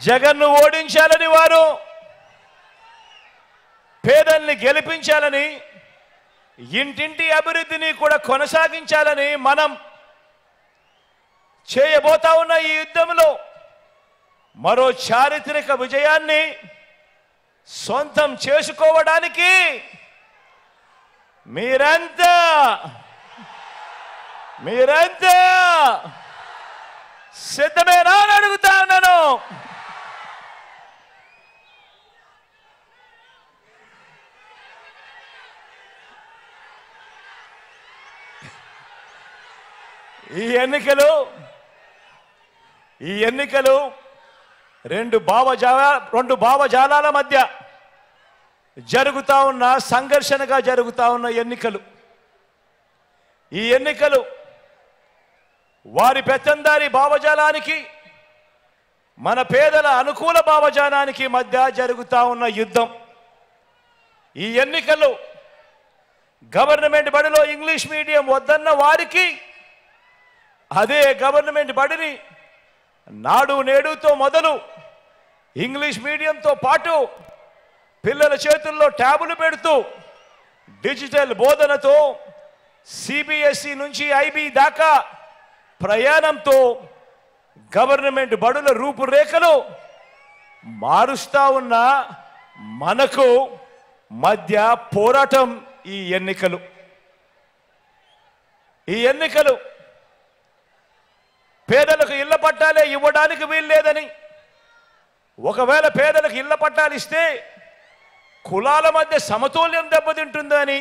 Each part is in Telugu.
జగన్ను ఓడించాలని వారు, పేదల్ని గెలిపించాలని, ఇంటింటి అభివృద్ధిని కూడా కొనసాగించాలని మనం చేయబోతా ఉన్న ఈ యుద్ధంలో మరో చారిత్రక విజయాన్ని సొంతం చేసుకోవడానికి మీరంతా సిద్ధమేనా అని అడుగుతా ఉన్నాను. ఈ ఎన్నికలు రెండు భావజాలాల మధ్య జరుగుతా ఉన్న సంఘర్షణగా జరుగుతా ఉన్న ఎన్నికలు. ఈ ఎన్నికలు వారి పెత్తందారి భావజాలానికి, మన పేదల అనుకూల భావజాలానికి మధ్య జరుగుతా ఉన్న యుద్ధం. ఈ ఎన్నికలు గవర్నమెంట్ బడిలో ఇంగ్లీష్ మీడియం వద్దన్న వారికి అదే గవర్నమెంట్ బడిని నాడు నేడుతో మొదలు ఇంగ్లీష్ మీడియంతో పాటు పిల్లల చేతుల్లో ట్యాబులు పెడుతూ డిజిటల్ బోధనతో సిబిఎస్ఈ నుంచి ఐబీ దాకా ప్రయాణంతో గవర్నమెంట్ బడుల రూపురేఖలు మారుస్తా ఉన్న మనకు మధ్య పోరాటం ఈ ఎన్నికలు. పేదలకు ఇళ్ల పట్టాలే ఇవ్వడానికి వీల్లేదని, ఒకవేళ పేదలకు ఇళ్ల పట్టాలు ఇస్తే కులాల మధ్య సమతుల్యం దెబ్బతింటుందని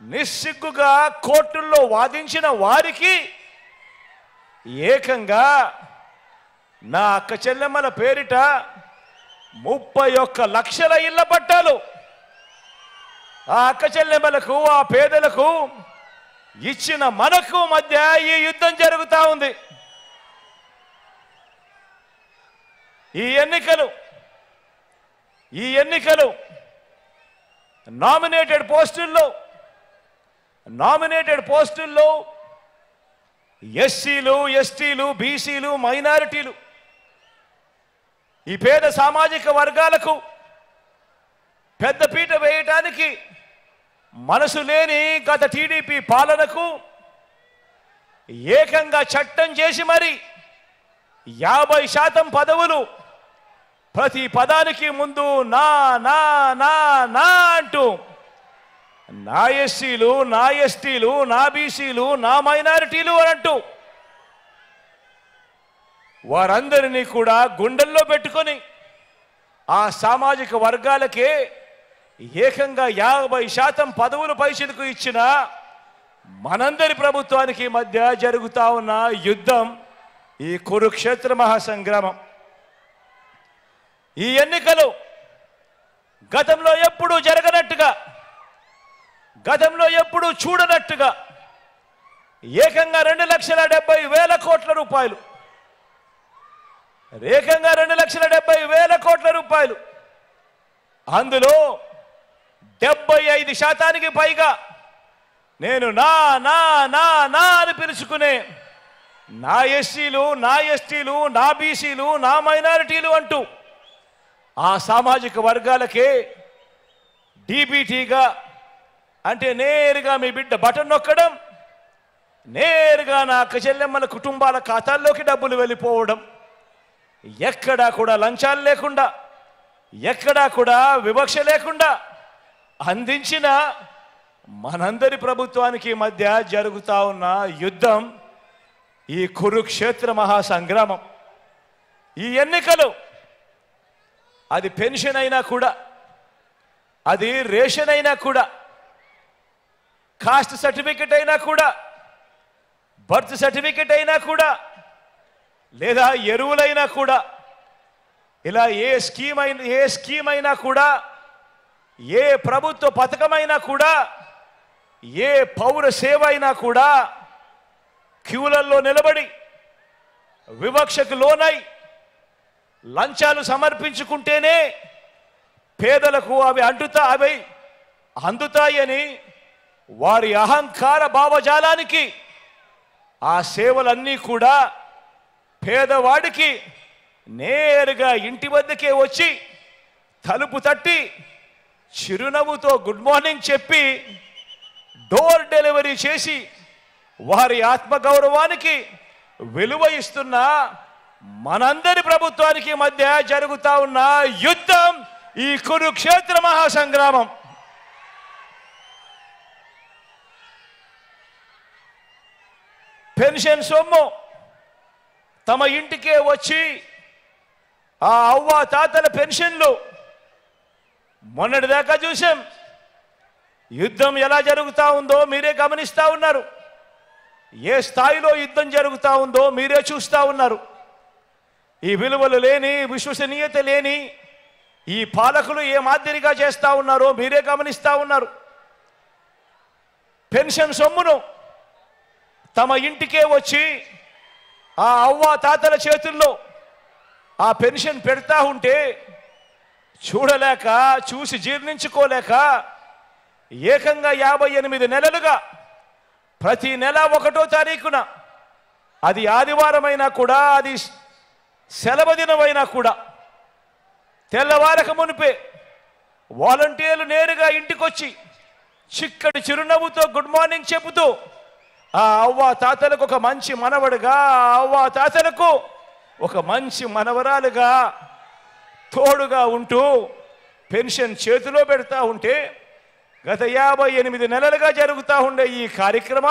నిస్సిగ్గుగా కోర్టుల్లో వాదించిన వారికి ఏకంగా నా అక్క చెల్లెమ్మల పేరిట 31 లక్షల ఇళ్ల పట్టాలు ఆ అక్క చెల్లెమ్మలకు, ఆ పేదలకు ఇచ్చిన మనకు మధ్య ఈ యుద్ధం జరుగుతూ ఉంది. ఈ ఎన్నికలు నామినేటెడ్ పోస్టుల్లో ఎస్సీలు, ఎస్టీలు, బీసీలు, మైనారిటీలు, ఈ పేద సామాజిక వర్గాలకు పెద్దపీట వేయటానికి మనసు లేని గత టీడీపీ పాలనకు ఏకంగా చట్టం చేసి మరి 50% పదవులు ప్రతి పదానికి ముందు నా నా నా నా అంటూ నా ఎస్సీలు, నా ఎస్టీలు, నా బీసీలు, నా మైనారిటీలు అంటూ వారందరినీ కూడా గుండెల్లో పెట్టుకొని ఆ సామాజిక వర్గాలకే ఏకంగా 50% పదవులు పైచిలకు ఇచ్చిన మనందరి ప్రభుత్వానికి మధ్య జరుగుతా ఉన్న యుద్ధం ఈ కురుక్షేత్ర మహాసంగ్రామం. ఈ ఎన్నికలు గతంలో ఎప్పుడూ జరగనట్టుగా, గతంలో ఎప్పుడూ చూడనట్టుగా ఏకంగా 2,70,000 కోట్ల రూపాయలు, ఏకంగా 2,70,000 కోట్ల రూపాయలు, అందులో 75% పైగా నేను నా నా నా నా అని పిలుచుకునే నా ఎస్సీలు, నా ఎస్టీలు, నా బీసీలు, నా మైనారిటీలు అంటూ ఆ సామాజిక వర్గాలకే డీబీటీగా, అంటే నేరుగా మీ బిడ్డ బటన్ నొక్కడం, నేరుగా నా అక్క చెల్లెమ్మల కుటుంబాల ఖాతాల్లోకి డబ్బులు వెళ్ళిపోవడం, ఎక్కడా కూడా లంచాలు లేకుండా, ఎక్కడా కూడా వివక్ష లేకుండా అందించిన మనందరి ప్రభుత్వానికి మధ్య జరుగుతా ఉన్న యుద్ధం ఈ కురుక్షేత్ర మహాసంగ్రామం. ఈ ఎన్నికలు అది పెన్షన్ అయినా కూడా, అది రేషన్ అయినా కూడా, కాస్ట్ సర్టిఫికెట్ అయినా కూడా, బర్త్ సర్టిఫికెట్ అయినా కూడా, లేదా ఎరువులైనా కూడా, ఇలా ఏ స్కీమ్ అయినా కూడా, ఏ ప్రభుత్వ పథకమైనా కూడా, ఏ పౌర సేవ అయినా కూడా క్యూలల్లో నిలబడి వివక్షకు లోనై లంచాలు సమర్పించుకుంటేనే పేదలకు అవి అందుతాయని వారి అహంకార భావజాలానికి ఆ సేవలన్నీ కూడా పేదవాడికి నేరుగా ఇంటి వద్దకే వచ్చి తలుపు తట్టి చిరునవ్వుతో గుడ్ మార్నింగ్ చెప్పి డోర్ డెలివరీ చేసి వారి ఆత్మగౌరవానికి విలువ ఇస్తున్న మనందరి ప్రభుత్వానికి మధ్య జరుగుతా ఉన్న యుద్ధం ఈ కురుక్షేత్ర మహాసంగ్రామం. పెన్షన్ సొమ్ము తమ ఇంటికే వచ్చి ఆ అవ్వ తాతల పెన్షన్లు మొన్నటిదాకా చూసాం. యుద్ధం ఎలా జరుగుతూ ఉందో మీరే గమనిస్తూ ఉన్నారు. ఏ స్థాయిలో యుద్ధం జరుగుతూ ఉందో మీరే చూస్తూ ఉన్నారు. ఈ విలువలు లేని, విశ్వసనీయత లేని ఈ పాలకులు ఏ మాదిరిగా చేస్తూ ఉన్నారో మీరే గమనిస్తూ ఉన్నారు. పెన్షన్ సొమ్మును తమ ఇంటికే వచ్చి ఆ అవ్వ తాతల చేతుల్లో ఆ పెన్షన్ పెడతా ఉంటే చూడలేక, చూసి జీర్ణించుకోలేక ఏకంగా 58 నెలలుగా ప్రతి నెల 1వ తారీఖున, అది ఆదివారమైనా కూడా, అది సెలవు దినమైనా కూడా తెల్లవారక మునిపే వాలంటీర్లు నేరుగా ఇంటికొచ్చి చిక్కటి చిరునవ్వుతో గుడ్ మార్నింగ్ చెబుతూ ఆ అవ్వ తాతలకు ఒక మంచి మనవడుగా, ఆ అవ్వ తాతలకు ఒక మంచి మనవరాలుగా తోడుగా ఉంటూ పెన్షన్ చేతిలో పెడతా ఉంటే గత 58 నెలలుగా జరుగుతూ ఉండే ఈ కార్యక్రమం